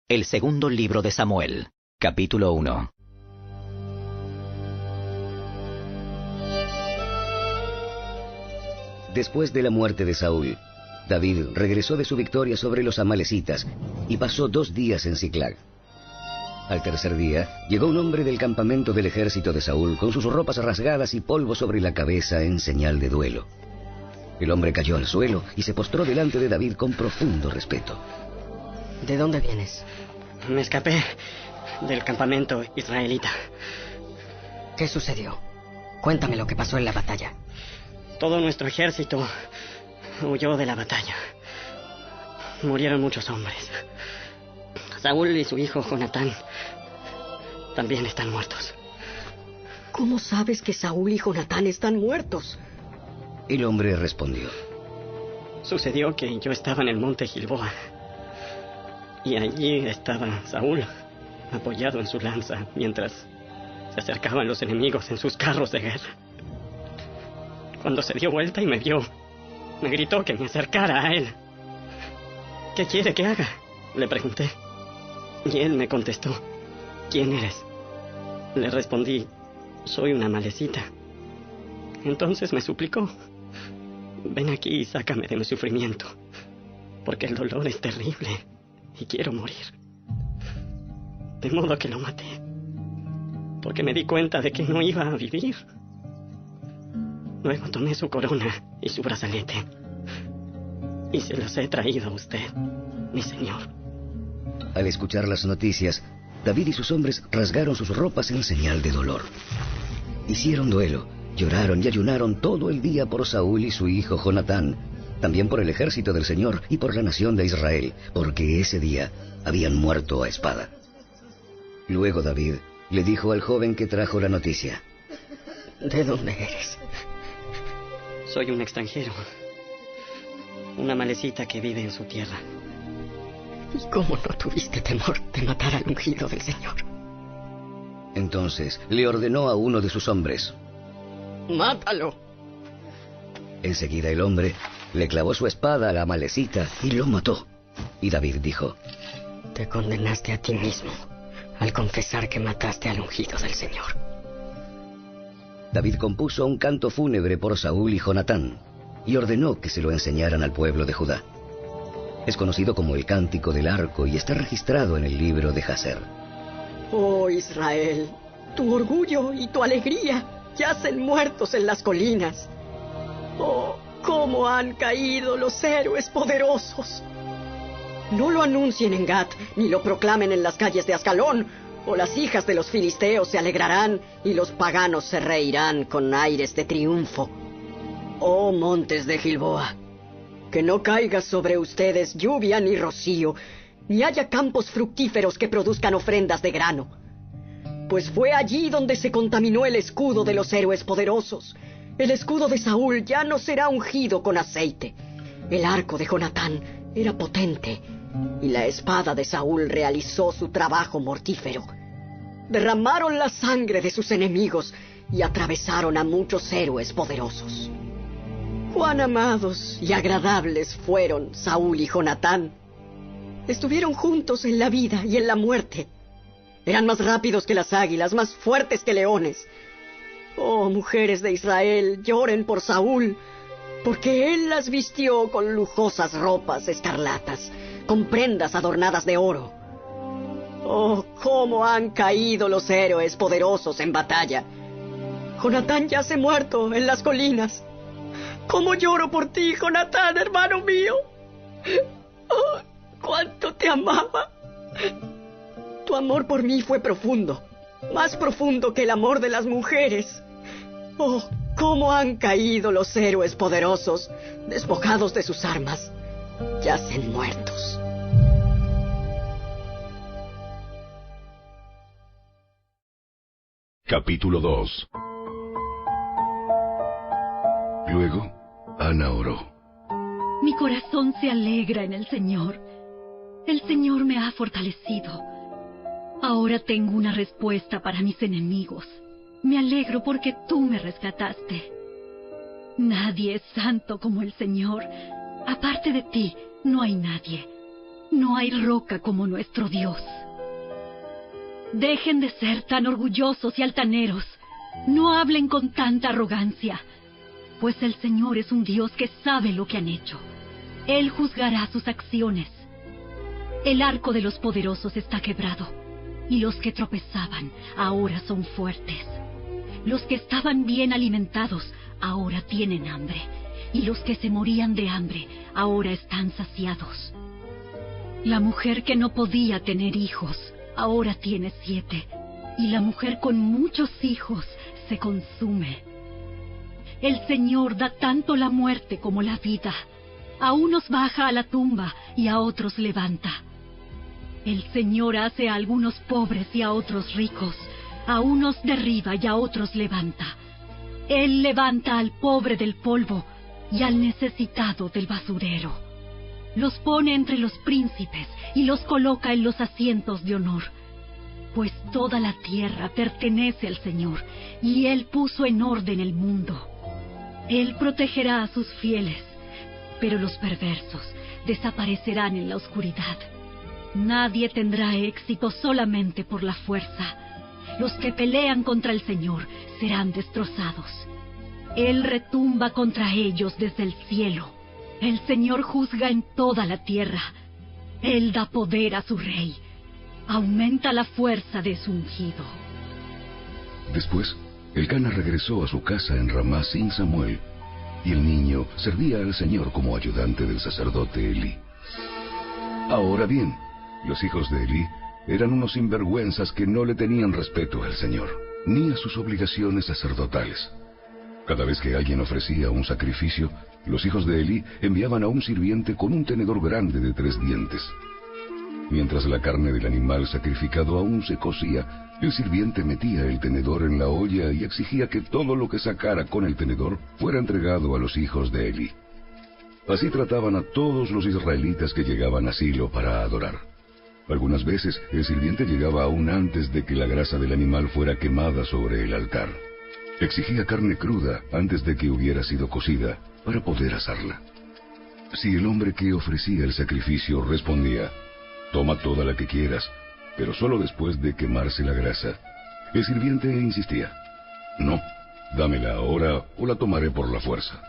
El segundo libro de Samuel, capítulo 1. Después de la muerte de Saúl, David regresó de su victoria sobre los amalecitas y pasó 2 días en Siclag. Al tercer día, llegó un hombre del campamento del ejército de Saúl con sus ropas rasgadas y polvo sobre la cabeza en señal de duelo. El hombre cayó al suelo y se postró delante de David con profundo respeto. ¿De dónde vienes? Me escapé del campamento israelita. ¿Qué sucedió? Cuéntame lo que pasó en la batalla. Todo nuestro ejército huyó de la batalla. Murieron muchos hombres. Saúl y su hijo Jonatán también están muertos. ¿Cómo sabes que Saúl y Jonatán están muertos? El hombre respondió. Sucedió que yo estaba en el monte Gilboa. Y allí estaba Saúl, apoyado en su lanza, mientras se acercaban los enemigos en sus carros de guerra. Cuando se dio vuelta y me vio, me gritó que me acercara a él. ¿Qué quiere que haga?, le pregunté. Y él me contestó, ¿quién eres? Le respondí, soy una amalecita. Entonces me suplicó, ven aquí y sácame de mi sufrimiento, porque el dolor es terrible y quiero morir. De modo que lo maté, porque me di cuenta de que no iba a vivir. Luego tomé su corona y su brazalete, y se los he traído a usted, mi señor. Al escuchar las noticias, David y sus hombres rasgaron sus ropas en señal de dolor. Hicieron duelo, lloraron y ayunaron todo el día por Saúl y su hijo Jonatán, también por el ejército del Señor y por la nación de Israel, porque ese día habían muerto a espada. Luego David le dijo al joven que trajo la noticia. ¿De dónde eres? Soy un extranjero, una amalecita que vive en su tierra. ¿Y cómo no tuviste temor de matar al ungido del Señor? Entonces le ordenó a uno de sus hombres. ¡Mátalo! Enseguida el hombre le clavó su espada a la amalecita y lo mató. Y David dijo, te condenaste a ti mismo al confesar que mataste al ungido del Señor. David compuso un canto fúnebre por Saúl y Jonatán y ordenó que se lo enseñaran al pueblo de Judá. Es conocido como el Cántico del Arco y está registrado en el libro de Jazer. Oh Israel, tu orgullo y tu alegría yacen muertos en las colinas. Oh, cómo han caído los héroes poderosos. No lo anuncien en Gat, ni lo proclamen en las calles de Ascalón, o las hijas de los filisteos se alegrarán y los paganos se reirán con aires de triunfo. Oh montes de Gilboa, que no caiga sobre ustedes lluvia ni rocío, ni haya campos fructíferos que produzcan ofrendas de grano. Pues fue allí donde se contaminó el escudo de los héroes poderosos. El escudo de Saúl ya no será ungido con aceite. El arco de Jonatán era potente, y la espada de Saúl realizó su trabajo mortífero. Derramaron la sangre de sus enemigos y atravesaron a muchos héroes poderosos. Cuán amados y agradables fueron Saúl y Jonatán. Estuvieron juntos en la vida y en la muerte. Eran más rápidos que las águilas, más fuertes que leones. Oh, mujeres de Israel, lloren por Saúl, porque él las vistió con lujosas ropas escarlatas, con prendas adornadas de oro. Oh, cómo han caído los héroes poderosos en batalla. Jonatán yace muerto en las colinas. ¡Cómo lloro por ti, Jonatán, hermano mío! ¡Oh, cuánto te amaba! Tu amor por mí fue profundo, más profundo que el amor de las mujeres. ¡Oh, cómo han caído los héroes poderosos, despojados de sus armas! Yacen muertos. Capítulo 2. Luego, Ana oró. Mi corazón se alegra en el Señor. El Señor me ha fortalecido. Ahora tengo una respuesta para mis enemigos. Me alegro porque tú me rescataste. Nadie es santo como el Señor. Aparte de ti, no hay nadie. No hay roca como nuestro Dios. Dejen de ser tan orgullosos y altaneros. No hablen con tanta arrogancia, pues el Señor es un Dios que sabe lo que han hecho. Él juzgará sus acciones. El arco de los poderosos está quebrado, y los que tropezaban ahora son fuertes. Los que estaban bien alimentados ahora tienen hambre, y los que se morían de hambre ahora están saciados. La mujer que no podía tener hijos ahora tiene 7, y la mujer con muchos hijos se consume. El Señor da tanto la muerte como la vida. A unos baja a la tumba y a otros levanta. El Señor hace a algunos pobres y a otros ricos. A unos derriba y a otros levanta. Él levanta al pobre del polvo y al necesitado del basurero. Los pone entre los príncipes y los coloca en los asientos de honor. Pues toda la tierra pertenece al Señor, y Él puso en orden el mundo. Él protegerá a sus fieles, pero los perversos desaparecerán en la oscuridad. Nadie tendrá éxito solamente por la fuerza. Los que pelean contra el Señor serán destrozados. Él retumba contra ellos desde el cielo. El Señor juzga en toda la tierra. Él da poder a su rey. Aumenta la fuerza de su ungido. Después, Elcana regresó a su casa en Ramá sin Samuel, y el niño servía al Señor como ayudante del sacerdote Elí. Ahora bien, los hijos de Elí eran unos sinvergüenzas que no le tenían respeto al Señor, ni a sus obligaciones sacerdotales. Cada vez que alguien ofrecía un sacrificio, los hijos de Elí enviaban a un sirviente con un tenedor grande de 3 dientes. Mientras la carne del animal sacrificado aún se cocía, el sirviente metía el tenedor en la olla y exigía que todo lo que sacara con el tenedor fuera entregado a los hijos de Elí. Así trataban a todos los israelitas que llegaban a Silo para adorar. Algunas veces el sirviente llegaba aún antes de que la grasa del animal fuera quemada sobre el altar. Exigía carne cruda antes de que hubiera sido cocida para poder asarla. Si el hombre que ofrecía el sacrificio respondía: «Toma toda la que quieras, pero solo después de quemarse la grasa», el sirviente insistía: «No, dámela ahora o la tomaré por la fuerza».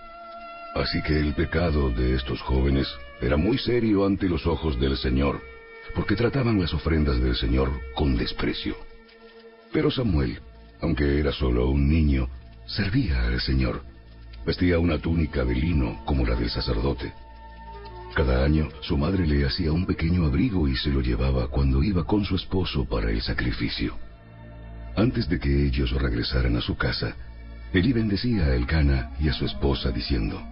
Así que el pecado de estos jóvenes era muy serio ante los ojos del Señor, porque trataban las ofrendas del Señor con desprecio. Pero Samuel, aunque era solo un niño, servía al Señor. Vestía una túnica de lino como la del sacerdote. Cada año su madre le hacía un pequeño abrigo y se lo llevaba cuando iba con su esposo para el sacrificio. Antes de que ellos regresaran a su casa, Elí bendecía a Elcana y a su esposa diciendo: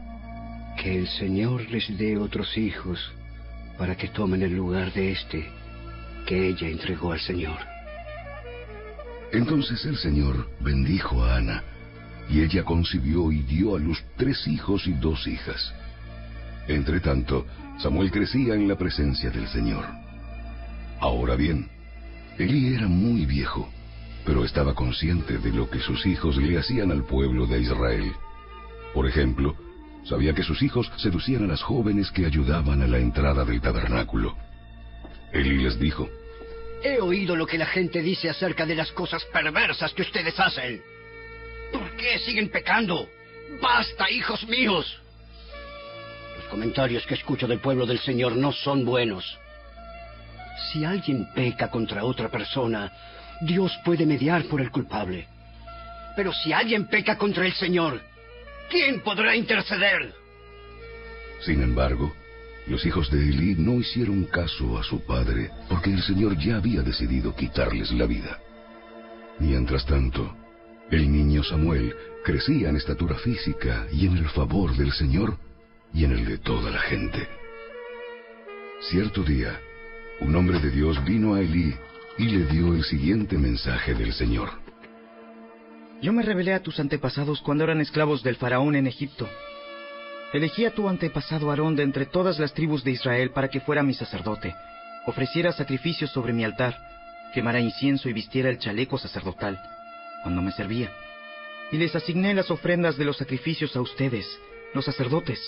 «Que el Señor les dé otros hijos para que tomen el lugar de este que ella entregó al Señor». Entonces el Señor bendijo a Ana, y ella concibió y dio a luz 3 hijos y 2 hijas. Entretanto, Samuel crecía en la presencia del Señor. Ahora bien, Elí era muy viejo, pero estaba consciente de lo que sus hijos le hacían al pueblo de Israel. Por ejemplo, sabía que sus hijos seducían a las jóvenes que ayudaban a la entrada del tabernáculo. Elí les dijo: «He oído lo que la gente dice acerca de las cosas perversas que ustedes hacen. ¿Por qué siguen pecando? ¡Basta, hijos míos! Los comentarios que escucho del pueblo del Señor no son buenos. Si alguien peca contra otra persona, Dios puede mediar por el culpable. Pero si alguien peca contra el Señor, ¿quién podrá interceder?». Sin embargo, los hijos de Elí no hicieron caso a su padre, porque el Señor ya había decidido quitarles la vida. Mientras tanto, el niño Samuel crecía en estatura física y en el favor del Señor y en el de toda la gente. Cierto día, un hombre de Dios vino a Elí y le dio el siguiente mensaje del Señor: «Yo me rebelé a tus antepasados cuando eran esclavos del faraón en Egipto. Elegí a tu antepasado Aarón de entre todas las tribus de Israel para que fuera mi sacerdote, ofreciera sacrificios sobre mi altar, quemara incienso y vistiera el chaleco sacerdotal cuando me servía. Y les asigné las ofrendas de los sacrificios a ustedes, los sacerdotes.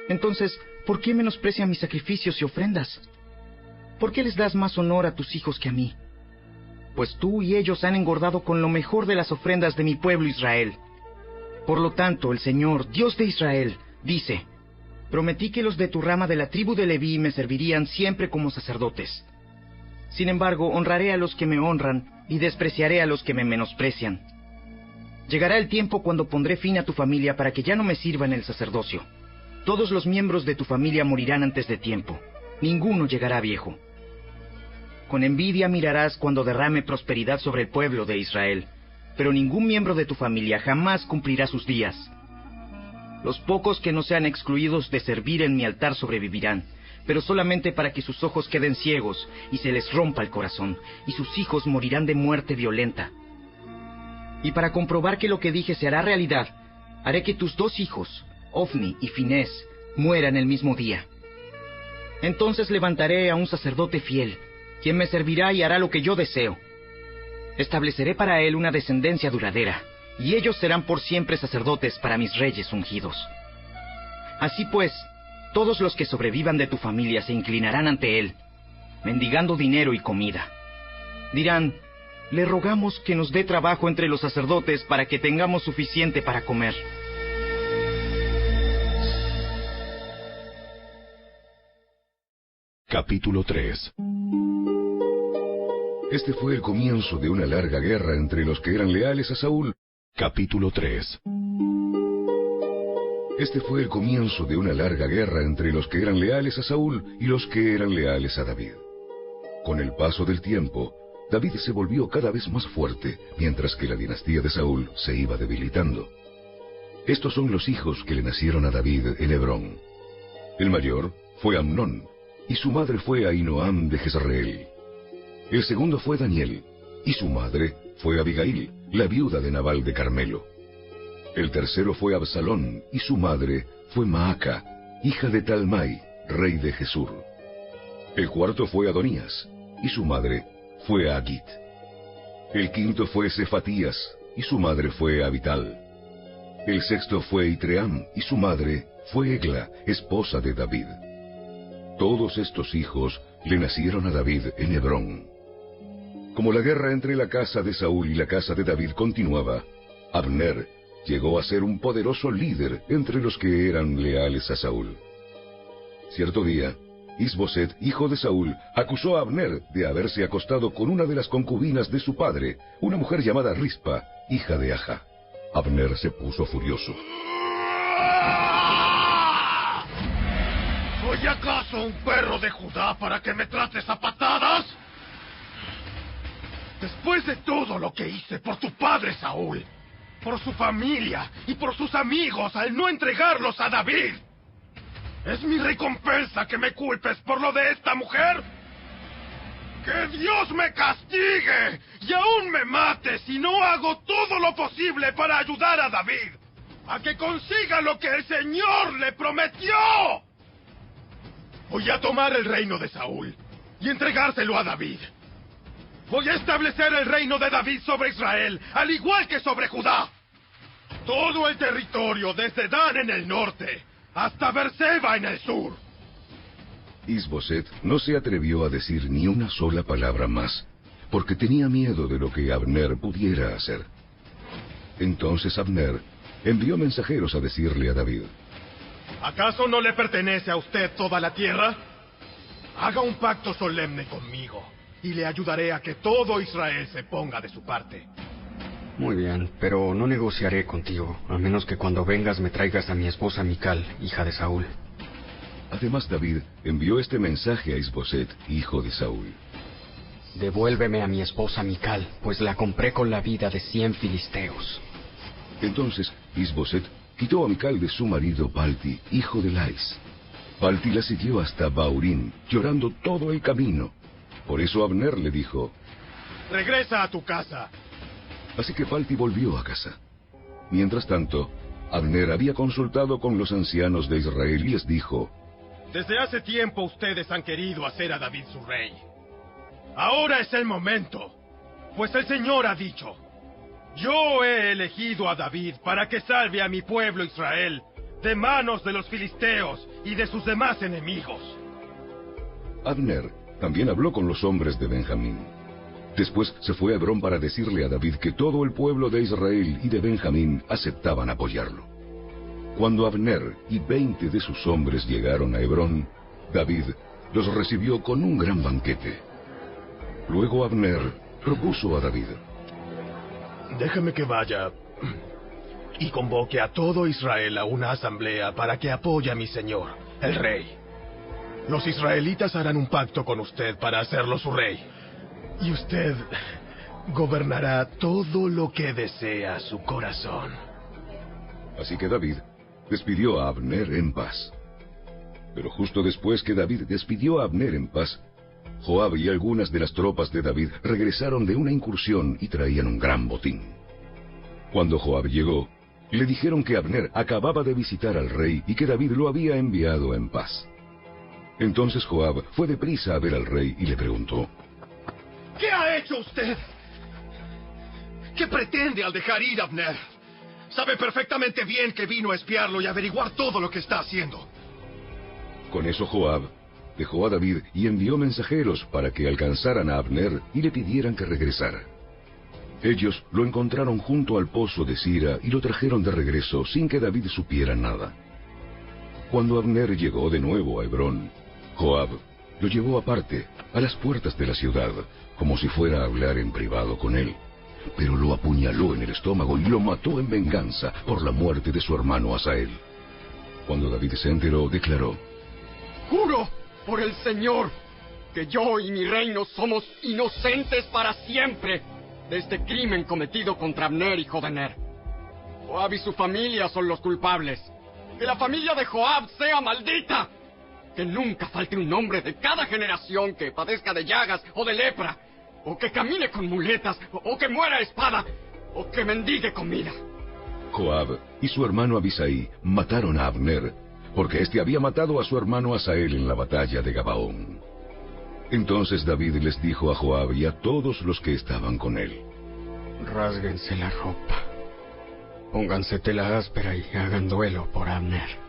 Entonces ¿por qué menosprecian mis sacrificios y ofrendas? ¿Por qué les das más honor a tus hijos que a mí? Pues tú y ellos han engordado con lo mejor de las ofrendas de mi pueblo Israel. Por lo tanto, el Señor, Dios de Israel, dice: prometí que los de tu rama de la tribu de Leví me servirían siempre como sacerdotes. Sin embargo, honraré a los que me honran y despreciaré a los que me menosprecian. Llegará el tiempo cuando pondré fin a tu familia para que ya no me sirva en el sacerdocio. Todos los miembros de tu familia morirán antes de tiempo. Ninguno llegará viejo. Con envidia mirarás cuando derrame prosperidad sobre el pueblo de Israel, pero ningún miembro de tu familia jamás cumplirá sus días. Los pocos que no sean excluidos de servir en mi altar sobrevivirán, pero solamente para que sus ojos queden ciegos y se les rompa el corazón, y sus hijos morirán de muerte violenta. Y para comprobar que lo que dije se hará realidad, haré que tus 2 hijos, Ofni y Finés, mueran el mismo día. Entonces levantaré a un sacerdote fiel, quien me servirá y hará lo que yo deseo. Estableceré para él una descendencia duradera, y ellos serán por siempre sacerdotes para mis reyes ungidos. Así pues, todos los que sobrevivan de tu familia se inclinarán ante él, mendigando dinero y comida. Dirán: le rogamos que nos dé trabajo entre los sacerdotes para que tengamos suficiente para comer. Capítulo 3. Este fue el comienzo de una larga guerra entre los que eran leales a Saúl. Capítulo 3. Este fue el comienzo de una larga guerra entre los que eran leales a Saúl y los que eran leales a David. Con el paso del tiempo, David se volvió cada vez más fuerte, mientras que la dinastía de Saúl se iba debilitando. Estos son los hijos que le nacieron a David en Hebrón. El mayor fue Amnón, y su madre fue Ahinoam de Jezreel. El segundo fue Daniel, y su madre fue Abigail, la viuda de Nabal de Carmelo. El tercero fue Absalón, y su madre fue Maaca, hija de Talmai, rey de Gesur. El cuarto fue Adonías, y su madre fue Agit. El quinto fue Cefatías, y su madre fue Abital. El sexto fue Itream, y su madre fue Egla, esposa de David. Todos estos hijos le nacieron a David en Hebrón. Como la guerra entre la casa de Saúl y la casa de David continuaba, Abner llegó a ser un poderoso líder entre los que eran leales a Saúl. Cierto día, Isboset, hijo de Saúl, acusó a Abner de haberse acostado con una de las concubinas de su padre, una mujer llamada Rispa, hija de Aja. Abner se puso furioso. ¿Soy acaso un perro de Judá para que me trates a patadas? Después de todo lo que hice por tu padre Saúl, por su familia y por sus amigos al no entregarlos a David, ¿es mi recompensa que me culpes por lo de esta mujer? ¡Que Dios me castigue y aún me mate si no hago todo lo posible para ayudar a David a que consiga lo que el Señor le prometió! Voy a tomar el reino de Saúl y entregárselo a David. Voy a establecer el reino de David sobre Israel, al igual que sobre Judá. Todo el territorio desde Dan en el norte hasta Berseba en el sur. Isboset no se atrevió a decir ni una sola palabra más, porque tenía miedo de lo que Abner pudiera hacer. Entonces Abner envió mensajeros a decirle a David: ¿acaso no le pertenece a usted toda la tierra? Haga un pacto solemne conmigo, y le ayudaré a que todo Israel se ponga de su parte. Muy bien, pero no negociaré contigo, a menos que cuando vengas me traigas a mi esposa Mical, hija de Saúl. Además, David envió este mensaje a Isboset, hijo de Saúl: devuélveme a mi esposa Mical, pues la compré con la vida de 100 filisteos. Entonces Isboset quitó a Mical de su marido Palti, hijo de Lais. Palti la siguió hasta Baurín, llorando todo el camino. Por eso Abner le dijo: regresa a tu casa. Así que Palti volvió a casa. Mientras tanto, Abner había consultado con los ancianos de Israel y les dijo: desde hace tiempo ustedes han querido hacer a David su rey. Ahora es el momento, pues el Señor ha dicho: yo he elegido a David para que salve a mi pueblo Israel de manos de los filisteos y de sus demás enemigos. Abner también habló con los hombres de Benjamín. Después se fue a Hebrón para decirle a David que todo el pueblo de Israel y de Benjamín aceptaban apoyarlo. Cuando Abner y 20 de sus hombres llegaron a Hebrón, David los recibió con un gran banquete. Luego Abner propuso a David: déjame que vaya y convoque a todo Israel a una asamblea para que apoye a mi señor, el rey. Los israelitas harán un pacto con usted para hacerlo su rey, y usted gobernará todo lo que desea su corazón. Así que David despidió a Abner en paz. Pero justo después que David despidió a Abner en paz, Joab y algunas de las tropas de David regresaron de una incursión y traían un gran botín. Cuando Joab llegó, le dijeron que Abner acababa de visitar al rey y que David lo había enviado en paz. Entonces Joab fue deprisa a ver al rey y le preguntó: ¿qué ha hecho usted? ¿Qué pretende al dejar ir a Abner? Sabe perfectamente bien que vino a espiarlo y averiguar todo lo que está haciendo. Con eso Joab dejó a David y envió mensajeros para que alcanzaran a Abner y le pidieran que regresara. Ellos lo encontraron junto al pozo de Sira y lo trajeron de regreso sin que David supiera nada. Cuando Abner llegó de nuevo a Hebrón, Joab lo llevó aparte, a las puertas de la ciudad, como si fuera a hablar en privado con él. Pero lo apuñaló en el estómago y lo mató en venganza por la muerte de su hermano Asael. Cuando David se enteró, declaró: Juro por el Señor que yo y mi reino somos inocentes para siempre de este crimen cometido contra Abner, hijo de Ner. Joab y su familia son los culpables. ¡Que la familia de Joab sea maldita! Que nunca falte un hombre de cada generación que padezca de llagas o de lepra, o que camine con muletas, o que muera a espada, o que mendigue comida. Joab y su hermano Abisai mataron a Abner, porque éste había matado a su hermano Asael en la batalla de Gabaón. Entonces David les dijo a Joab y a todos los que estaban con él: rásguense la ropa, pónganse tela áspera y hagan duelo por Abner.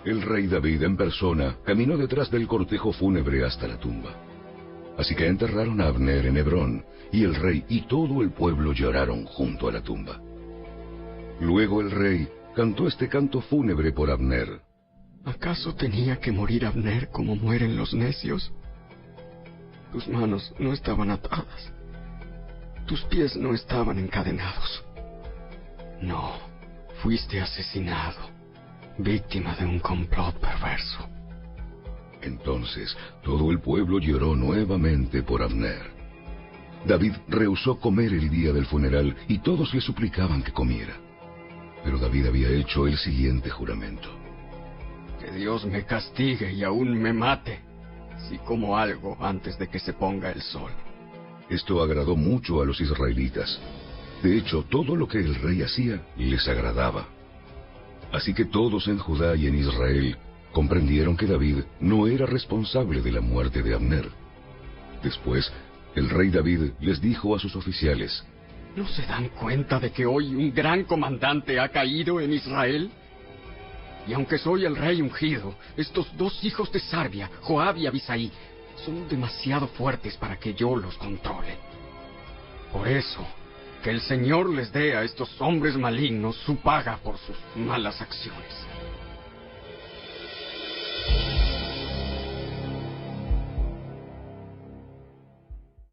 El rey David en persona caminó detrás del cortejo fúnebre hasta la tumba. Así que enterraron a Abner en Hebrón, y el rey y todo el pueblo lloraron junto a la tumba. Luego el rey cantó este canto fúnebre por Abner: ¿acaso tenía que morir Abner como mueren los necios? Tus manos no estaban atadas, tus pies no estaban encadenados. No, fuiste asesinado, víctima de un complot perverso. Entonces todo el pueblo lloró nuevamente por Abner. David rehusó comer el día del funeral y todos le suplicaban que comiera. Pero David había hecho el siguiente juramento: que Dios me castigue y aún me mate si como algo antes de que se ponga el sol. Esto agradó mucho a los israelitas. De hecho, todo lo que el rey hacía les agradaba. Así que todos en Judá y en Israel comprendieron que David no era responsable de la muerte de Abner. Después, el rey David les dijo a sus oficiales: ¿no se dan cuenta de que hoy un gran comandante ha caído en Israel? Y aunque soy el rey ungido, estos dos hijos de Sarbia, Joab y Abisai, son demasiado fuertes para que yo los controle. Por eso, que el Señor les dé a estos hombres malignos su paga por sus malas acciones.